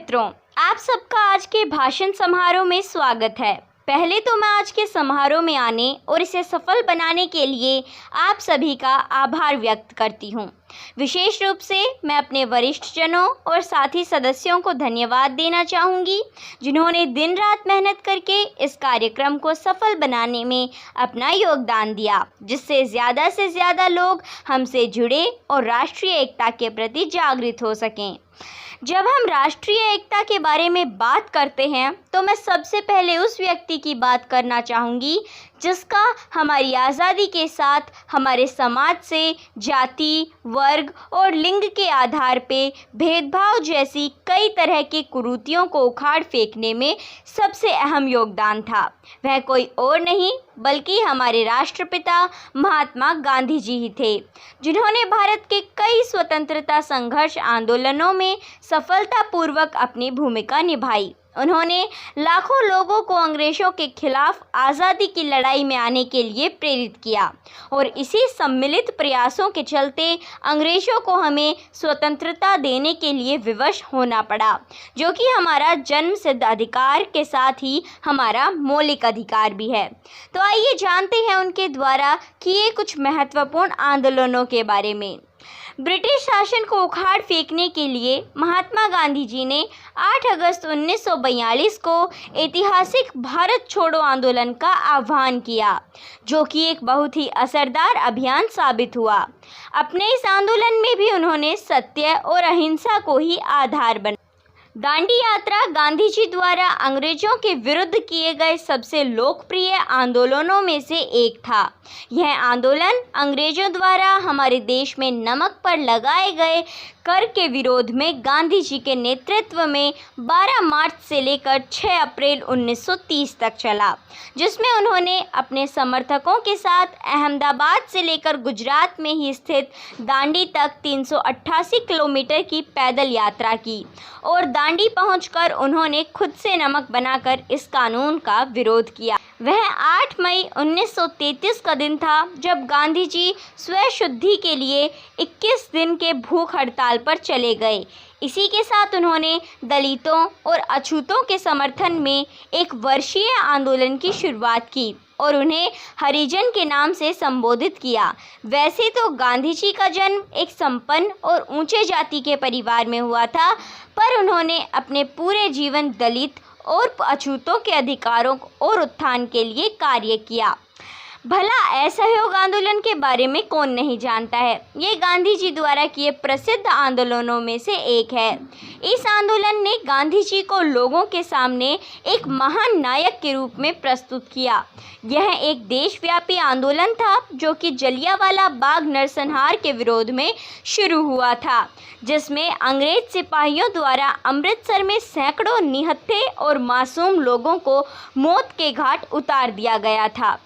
मित्रों, आप सबका आज के भाषण समारोह में स्वागत है। पहले तो मैं आज के समारोह में आने और इसे सफल बनाने के लिए आप सभी का आभार व्यक्त करती हूँ। विशेष रूप से मैं अपने वरिष्ठ जनों और साथी सदस्यों को धन्यवाद देना चाहूँगी, जिन्होंने दिन रात मेहनत करके इस कार्यक्रम को सफल बनाने में अपना योगदान दिया, जिससे से ज़्यादा लोग हमसे जुड़े और राष्ट्रीय एकता के प्रति जागृत हो सकें। जब हम राष्ट्रीय एकता के बारे में बात करते हैं तो मैं सबसे पहले उस व्यक्ति की बात करना चाहूँगी जिसका हमारी आज़ादी के साथ हमारे समाज से जाति, वर्ग और लिंग के आधार पे भेदभाव जैसी कई तरह की कुरीतियों को उखाड़ फेंकने में सबसे अहम योगदान था। वह कोई और नहीं बल्कि हमारे राष्ट्रपिता महात्मा गांधी जी ही थे, जिन्होंने भारत के कई स्वतंत्रता संघर्ष आंदोलनों में सफलतापूर्वक अपनी भूमिका निभाई। उन्होंने लाखों लोगों को अंग्रेज़ों के खिलाफ आज़ादी की लड़ाई में आने के लिए प्रेरित किया और इसी सम्मिलित प्रयासों के चलते अंग्रेज़ों को हमें स्वतंत्रता देने के लिए विवश होना पड़ा, जो कि हमारा जन्मसिद्ध अधिकार के साथ ही हमारा मौलिक अधिकार भी है। तो आइए जानते हैं उनके द्वारा किए कुछ महत्वपूर्ण आंदोलनों के बारे में। ब्रिटिश शासन को उखाड़ फेंकने के लिए महात्मा गांधी जी ने 8 अगस्त 1942 को ऐतिहासिक भारत छोड़ो आंदोलन का आह्वान किया, जो कि एक बहुत ही असरदार अभियान साबित हुआ। अपने इस आंदोलन में भी उन्होंने सत्य और अहिंसा को ही आधार बनाया। दांडी यात्रा गांधी जी द्वारा अंग्रेजों के विरुद्ध किए गए सबसे लोकप्रिय आंदोलनों में से एक था। यह आंदोलन अंग्रेजों द्वारा हमारे देश में नमक पर लगाए गए कर के विरोध में गांधी जी के नेतृत्व में 12 मार्च से लेकर 6 अप्रैल 1930 तक चला, जिसमें उन्होंने अपने समर्थकों के साथ अहमदाबाद से लेकर गुजरात में ही स्थित दांडी तक 388 किलोमीटर की पैदल यात्रा की और दांडी पहुंचकर उन्होंने खुद से नमक बनाकर इस कानून का विरोध किया। वह 8 मई 1933 का दिन था जब गांधी जी स्वशुद्धि के लिए 21 दिन के भूख हड़ताल पर चले गए। इसी के साथ उन्होंने दलितों और अछूतों के समर्थन में एक वर्षीय आंदोलन की शुरुआत की और उन्हें हरिजन के नाम से संबोधित किया। वैसे तो गांधी जी का जन्म एक संपन्न और ऊंचे जाति के परिवार में हुआ था, पर उन्होंने अपने पूरे जीवन दलित और अछूतों के अधिकारों और उत्थान के लिए कार्य किया। भला असहयोग आंदोलन के बारे में कौन नहीं जानता है। ये गांधी जी द्वारा किए प्रसिद्ध आंदोलनों में से एक है। इस आंदोलन ने गांधी जी को लोगों के सामने एक महान नायक के रूप में प्रस्तुत किया। यह एक देशव्यापी आंदोलन था जो कि जलियांवाला बाग नरसंहार के विरोध में शुरू हुआ था, जिसमें अंग्रेज सिपाहियों द्वारा अमृतसर में सैकड़ों निहत्थे और मासूम लोगों को मौत के घाट उतार दिया गया था।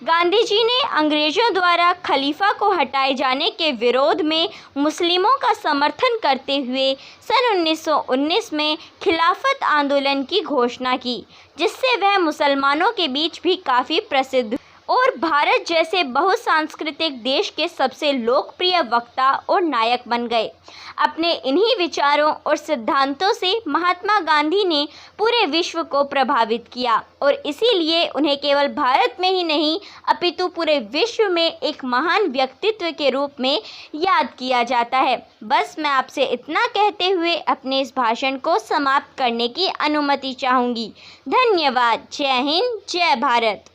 गांधी जी ने अंग्रेजों द्वारा खलीफा को हटाए जाने के विरोध में मुस्लिमों का समर्थन करते हुए सन 1919 में खिलाफत आंदोलन की घोषणा की, जिससे वह मुसलमानों के बीच भी काफ़ी प्रसिद्ध और भारत जैसे बहुसांस्कृतिक देश के सबसे लोकप्रिय वक्ता और नायक बन गए। अपने इन्हीं विचारों और सिद्धांतों से महात्मा गांधी ने पूरे विश्व को प्रभावित किया और इसीलिए उन्हें केवल भारत में ही नहीं अपितु पूरे विश्व में एक महान व्यक्तित्व के रूप में याद किया जाता है। बस मैं आपसे इतना कहते हुए अपने इस भाषण को समाप्त करने की अनुमति चाहूँगी। धन्यवाद। जय हिंद, जय भारत।